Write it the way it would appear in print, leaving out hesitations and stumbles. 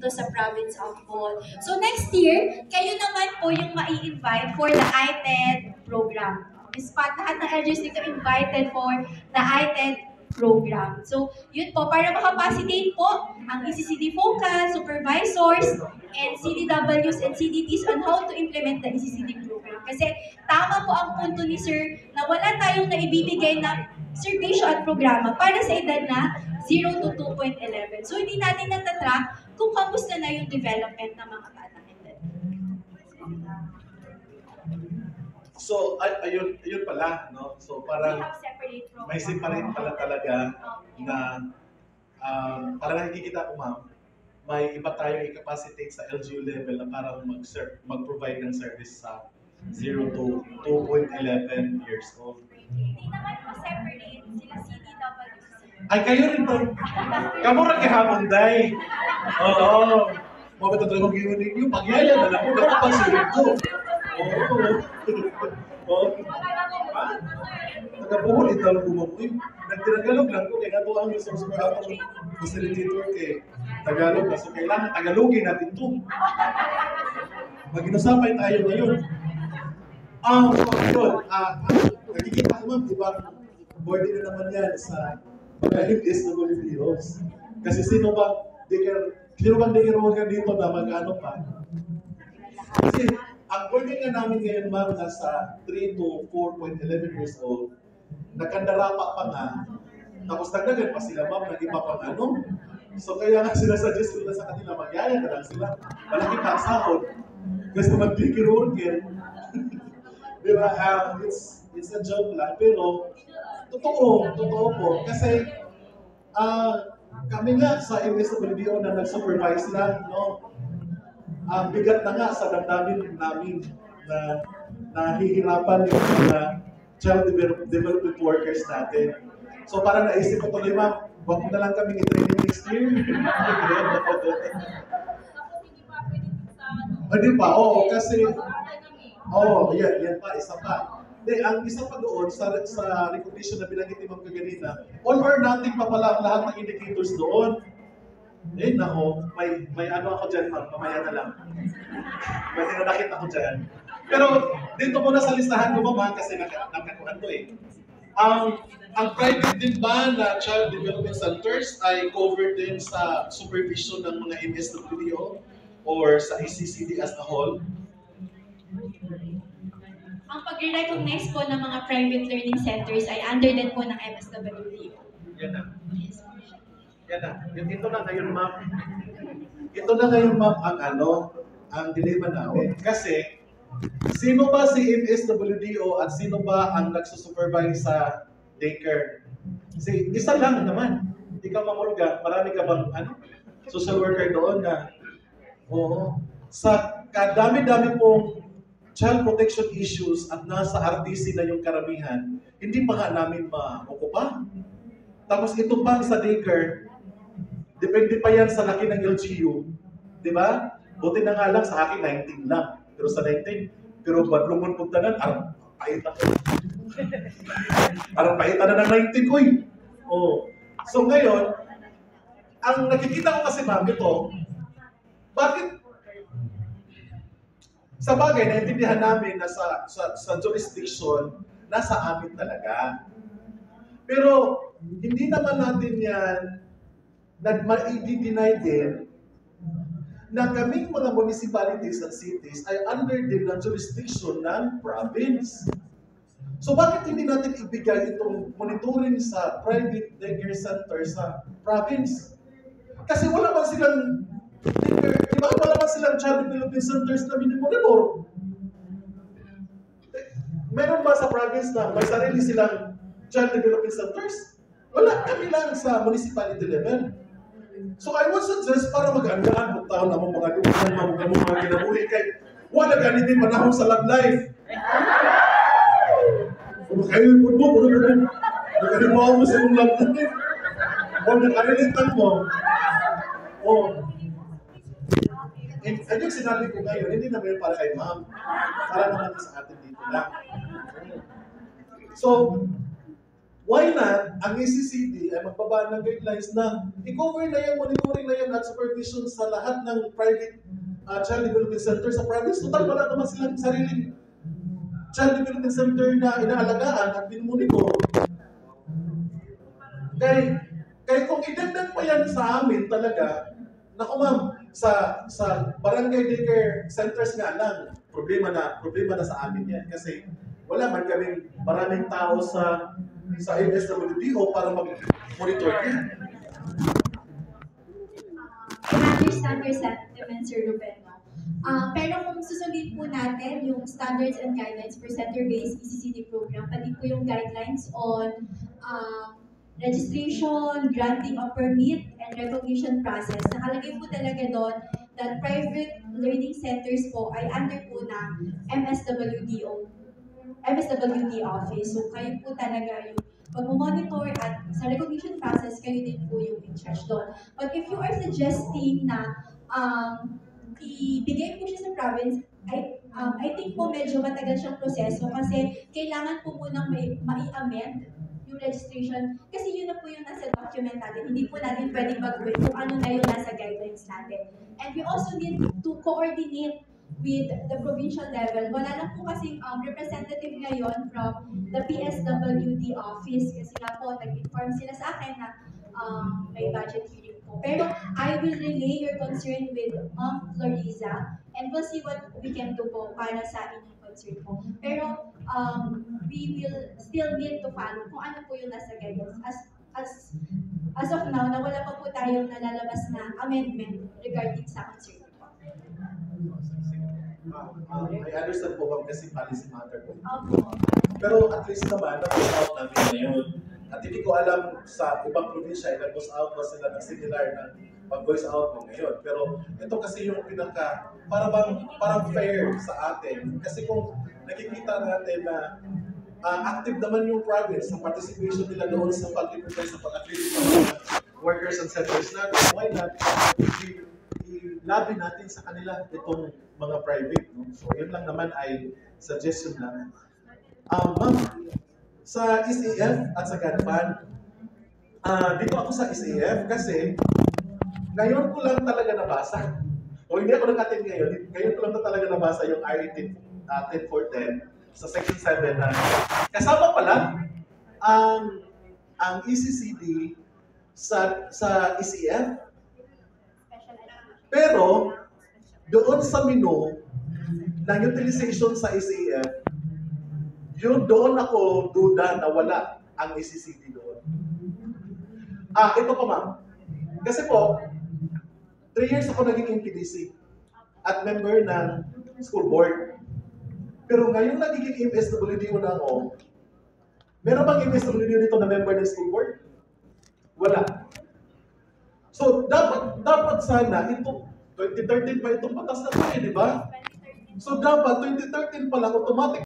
dito sa province of Bohol. So next year, kayo naman po yung mai-invite for the ITED program. Miss Pat, lahat ng LGUs dito invited for the ITED program. So, yun po, para makapacitate po ang ECCD FOCA, supervisors, and CDWs and CDTs on how to implement the ECCD program. Kasi tama po ang punto ni Sir na wala tayong naibibigay na serbisyo at programa para sa edad na 0 to 2.11. So, hindi natin natatrack kung kamusta na yung development ng mga batang edad. So, ayun pala, no? So, parang may separate pala talaga na para nakikita ko, ma'am, may iba tayo i-capacitate sa LGU level na parang mag-provide ng service sa 0 to 2.11 years old. Hindi naman po separate sila CDWs. Ay, kayo rin po. Kamu rin kahapon, day. Oo. Mabata talaga kong gawin ninyo. Pagyaya na lang ko. Nakapansirin ko. Oo. Nagkabuhol ito lang bumaboy. Nagtinagalog lang ko. Kaya nga ito ang resource ko ako facilitator kay Tagalog. So kailangan Tagalogin natin ito. Mag-inusapay tayo ngayon. Nakikita ko, ma'am, diba? Board na naman yan sa mga SWDOs. Kasi sino bang daycare worker dito na mag-ano pa? Kasi ang boarding nga namin ngayon, ma'am, nasa 3 to 4.11 years old, nagkandarapa pa nga, tapos nagdagan pa sila, ma'am, nag-iba pang ano. So kaya nga sinasuggest ko na sa kanila, magyaya na lang sila. Malaki pa ang sahod. Kasi mag-daycare worker. Diba? It's a joke lang, pero totoo po. Kasi kami nga sa MSWDO na nag-supervise lang, no? Bigat na nga sa damdamin namin na nahihirapan yung mga child development workers natin. So parang naisip ko tuloy, ma'am, wag mo na lang kami i-training next year. Hindi pa, oo, kasi yan pa, isa pa. Ang isa pa doon sa recognition na binanggit ni Ma'am kaganina, all or nothing pa pala ang lahat ng indicators doon. Nako, may ano ako dyan, ma'am, mamaya na lang. May tinanakit ako dyan. Pero dito muna sa listahan ko, ma'am, kasi nakakuhan to eh. Ang private din ba na child development centers ay covered din sa supervision ng mga MSWDO or sa ECCD as a whole? Ang pag-recognize po ng mga private learning centers ay under din po ng MSWDO. Yan na. Yan na. Ito na ngayon, ma'am. Ito na ngayon, ma'am, ang dilemma namin. Kasi, sino ba si MSWDO at sino ba ang nagsusupervise sa daycare? Kasi isa lang naman. Hindi ka mamulga. Marami ka bang social worker doon na sa kadami-dami pong child protection issues at nasa RTC na yung karamihan, hindi pa nga namin ma-okupa. Tapos ito pang sa daycare, depende pa yan sa laki ng LGU. Di ba? Buti na nga lang sa akin, 19 lang. Pero sa 19, pero badlungon puntanan, arang pahita ko. Arang pahita na ng 19 ko eh. So ngayon, ang nakikita ko kasi, ma'am, ito, bakit sa bagay, naintindihan namin na sa jurisdiction, nasa amin talaga. Pero hindi naman natin yan ma-i-deny din na kaming mga municipalities and cities ay under din ng jurisdiction ng province. So bakit hindi natin ibigay itong monitoring sa private daycare center sa province? Kasi wala man silang wala man silang child development centers na minimonitor. Meron ba sa province na may sarili silang child development centers? Wala, kami lang sa municipality level. So I would suggest para mag-andaan, buktaon na mga dumaan, mga kinabuhi kay wala ganit din panahon sa love life. Kung kayo yung mo, nagkalimaw mo sa yung love life. Kung nakarilitan mo, yung sinabi ko ngayon, hindi naman para kay ma'am. Para naman sa atin dito lang. So, why not, ang ECCD ay magbaba ng guidelines na i-cover na yan, monitoring na yan at supervision sa lahat ng private child development center sa province. Total, wala naman silang sariling child development center na inaalagaan at binmonitor. Kaya kung idagdag pa yan sa amin talaga, naku ma'am, sa barangay daycare centers nga lang, problema na sa amin yan. Kasi wala man kaming maraming tao sa MSWDO para mag-monitor yan. I understand your sentiment, Sir Ruben, no? Pero kung susundin po natin yung standards and guidelines for center-based ECCD program, pati po yung guidelines on registration, granting of permit, and recognition process. Nakalagay po talaga doon that private learning centers po ay under po ng MSWD office. So kayo po talaga yung mag-monitor at sa recognition process, kayo din po yung in charge doon. But if you are suggesting na ibigay po siya sa province, I think po medyo matagal siyang proseso kasi kailangan po munang mai-amend yung registration kasi yun na po yung nasa document natin. Hindi po natin pwedeng baguhin kung ano na yung nasa guidelines natin. And we also need to coordinate with the provincial level. Wala lang po kasing representative ngayon from the PSWD office kasi nga po nag-inform sila sa akin na may budget hearing po. Pero I will relay your concern with Ma'am Floriza and we'll see what we can do po para sa inyong concern po. Pero we will still need to follow kung ano po yung nasa guidance. As of now, wala pa po tayong nalalabas na amendment regarding sa concern po. I understand po ma'am kasi policy matter po. Opo. Pero at least naman, nag-post out namin ngayon. At hindi ko alam sa ibang probinsya, nag-post out pa sila ng similar na pag-voice out mo ngayon. Pero ito kasi yung parang fair sa atin. Kasi kung nakikita natin na active naman yung province sa participation nila doon sa pag-prepare sa pag-accredit ng mga workers and centers natin, why not i-lobby natin sa kanila itong mga private. No? So yun lang naman ay suggestion lang. Ma'am, sa SAF at sa GANFAN, dito ako sa SAF kasi ngayon ko lang talaga nabasa, o hindi ako nag-attend ngayon ko lang talaga nabasa yung RA 10410 sa section 7 na kasama pala ang ECCD sa SAF. Pero doon sa menu ng utilization sa SAF, yun doon ako duda na wala ang ECCD doon. Ito pa ma'am. Kasi po, 3 years ako naging MPDC at member ng school board. Pero ngayon nagiging MSWDO na ako, meron bang MSWDO dito na member ng school board? Wala. So, dapat sana ito, 2013 pa itong batas na ito di ba? So, dapat 2013 pa lang automatic